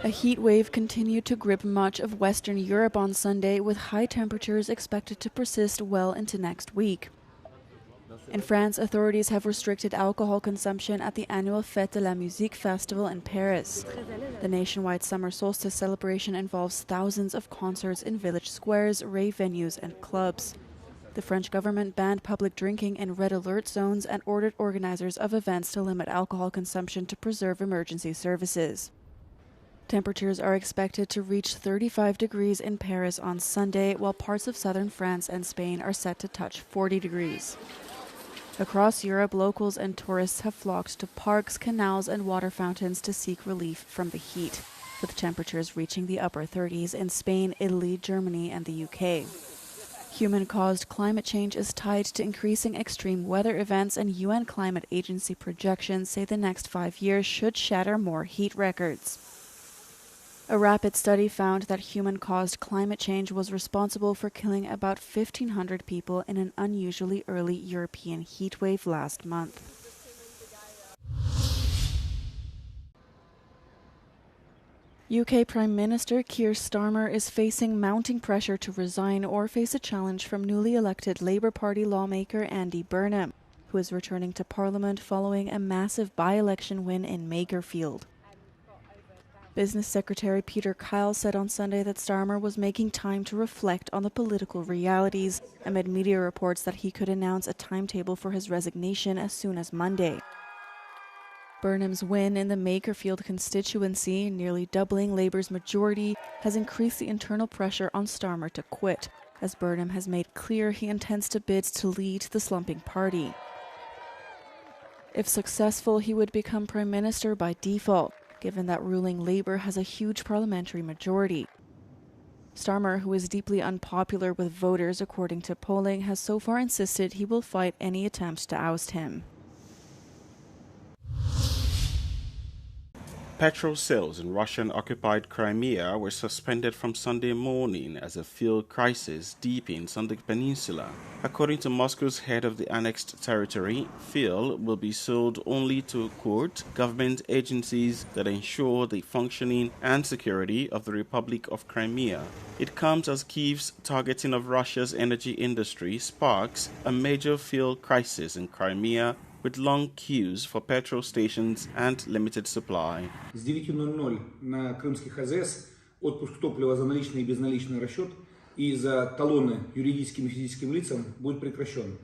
A heat wave continued to grip much of Western Europe on Sunday, with high temperatures expected to persist well into next week. In France, authorities have restricted alcohol consumption at the annual Fête de la Musique festival in Paris. The nationwide summer solstice celebration involves thousands of concerts in village squares, rave venues, and clubs. The French government banned public drinking in red alert zones and ordered organizers of events to limit alcohol consumption to preserve emergency services. Temperatures are expected to reach 35 degrees in Paris on Sunday, while parts of southern France and Spain are set to touch 40 degrees. Across Europe, locals and tourists have flocked to parks, canals, and water fountains to seek relief from the heat, with temperatures reaching the upper 30s in Spain, Italy, Germany, and the UK. Human-caused climate change is tied to increasing extreme weather events, and UN Climate Agency projections say the next 5 years should shatter more heat records. A rapid study found that human-caused climate change was responsible for killing about 1,500 people in an unusually early European heatwave last month. UK Prime Minister Keir Starmer is facing mounting pressure to resign or face a challenge from newly elected Labour Party lawmaker Andy Burnham, who is returning to Parliament following a massive by-election win in Makerfield. Business Secretary Peter Kyle said on Sunday that Starmer was making time to reflect on the political realities amid media reports that he could announce a timetable for his resignation as soon as Monday. Burnham's win in the Makerfield constituency, nearly doubling Labour's majority, has increased the internal pressure on Starmer to quit, as Burnham has made clear he intends to bid to lead the slumping party. If successful, he would become Prime Minister by default, given that ruling Labour has a huge parliamentary majority. Starmer, who is deeply unpopular with voters according to polling, has so far insisted he will fight any attempt to oust him. Petrol sales in Russian-occupied Crimea were suspended from Sunday morning as a fuel crisis deepens on the peninsula. According to Moscow's head of the annexed territory, fuel will be sold only to, quote, government agencies that ensure the functioning and security of the Republic of Crimea. It comes as Kyiv's targeting of Russia's energy industry sparks a major fuel crisis in Crimea, with long queues for petrol stations and limited supply. С 9:00 на крымских АЗС отпуск топлива за наличный и безналичный расчет и за талоны юридическим и физическим лицам будет прекращен.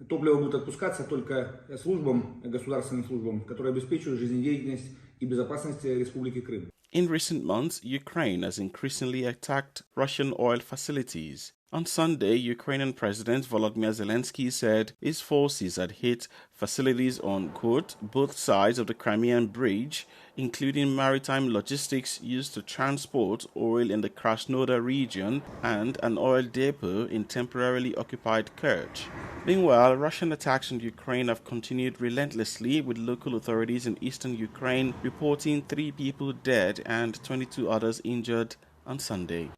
Топливо будет отпускаться только службам, государственным службам, которые обеспечивают жизнедеятельность и безопасность Республики Крым. In recent months, Ukraine has increasingly attacked Russian oil facilities. On Sunday, Ukrainian President Volodymyr Zelensky said his forces had hit facilities on, quote, both sides of the Crimean Bridge, including maritime logistics used to transport oil in the Krasnodar region and an oil depot in temporarily occupied Kerch. Meanwhile, Russian attacks on Ukraine have continued relentlessly, with local authorities in eastern Ukraine reporting 3 people dead and 22 others injured on Sunday.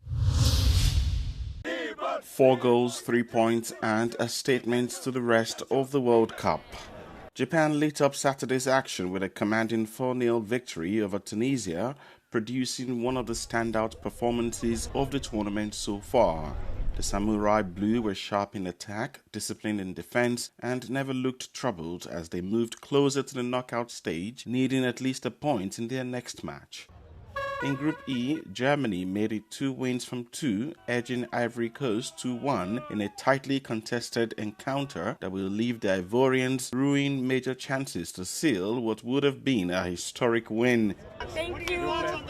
4 goals, 3 points, and a statement to the rest of the World Cup. Japan lit up Saturday's action with a commanding 4-0 victory over Tunisia, producing one of the standout performances of the tournament so far. The Samurai Blue were sharp in attack, disciplined in defense, and never looked troubled as they moved closer to the knockout stage, needing at least a point in their next match. In Group E, Germany made it 2 wins from 2, edging Ivory Coast 2-1 in a tightly contested encounter that will leave the Ivorians ruining major chances to seal what would have been a historic win. Thank you.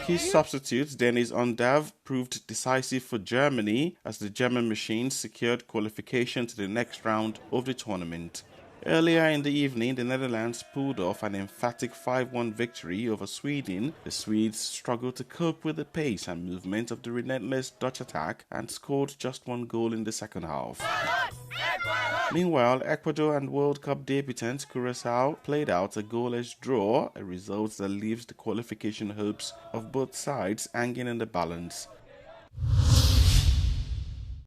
His substitute, Dennis Undav, proved decisive for Germany as the German machines secured qualification to the next round of the tournament. Earlier in the evening, the Netherlands pulled off an emphatic 5-1 victory over Sweden. The Swedes struggled to cope with the pace and movement of the relentless Dutch attack and scored just 1 goal in the second half. Meanwhile, Ecuador and World Cup debutant Curaçao played out a goalless draw, a result that leaves the qualification hopes of both sides hanging in the balance.